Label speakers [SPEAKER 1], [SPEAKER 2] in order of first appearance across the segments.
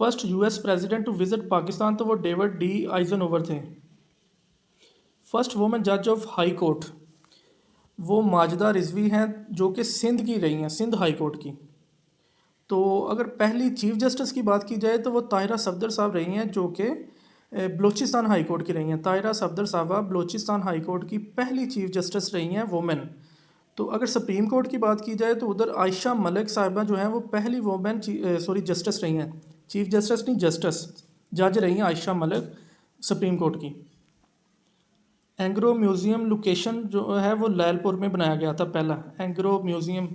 [SPEAKER 1] First US president to visit Pakistan तो वो David D Eisenhower थे। फर्स्ट वुमेन जज ऑफ हाई कोर्ट वो माजिदा रिजवी हैं जो कि सिंध की रही हैं, सिंध हाई कोर्ट की। तो अगर पहली चीफ़ जस्टिस की बात की जाए तो वो ताहिरा सफदर साहब रही हैं जो कि बलूचिस्तान हाई कोर्ट की रही हैं। ताहिरा सफदर साहबा बलूचिस्तान हाई कोर्ट की पहली चीफ़ जस्टिस रही हैं वुमेन। तो अगर सुप्रीम कोर्ट की बात की जाए तो उधर आयशा मलिक साहिबा जो हैं वो पहली वुमेन जस्टिस रही हैं, चीफ़ जस्टिस नहीं जस्टिस, जज रही हैं आयशा मलिक सुप्रीम कोर्ट की। एंग्रो म्यूज़ियम लोकेशन जो है वो लैलपुर में बनाया गया था पहला एंग्रो म्यूज़ियम।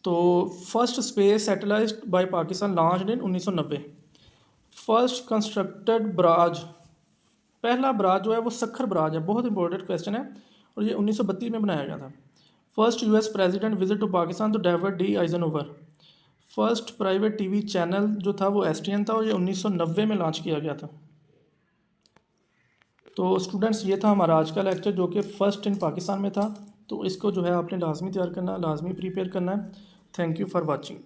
[SPEAKER 1] तो first space satellite by Pakistan launched in 1990। First constructed barrage, पहला बराज जो है वो सखर बराज है, बहुत इंपॉर्टेंट क्वेश्चन है, और ये 1932 में बनाया गया था। First US president visit to Pakistan तो David D Eisenhower. First private TV channel जो था वो एसटीएन था और ये 1990 में लॉन्च किया गया था। तो स्टूडेंट्स ये था हमारा आज का लेक्चर जो कि फ़र्स्ट इन पाकिस्तान में था। तो इसको जो है आपने लाजमी तैयार करना है, लाजमी प्रिपेयर करना है। Thank you for watching.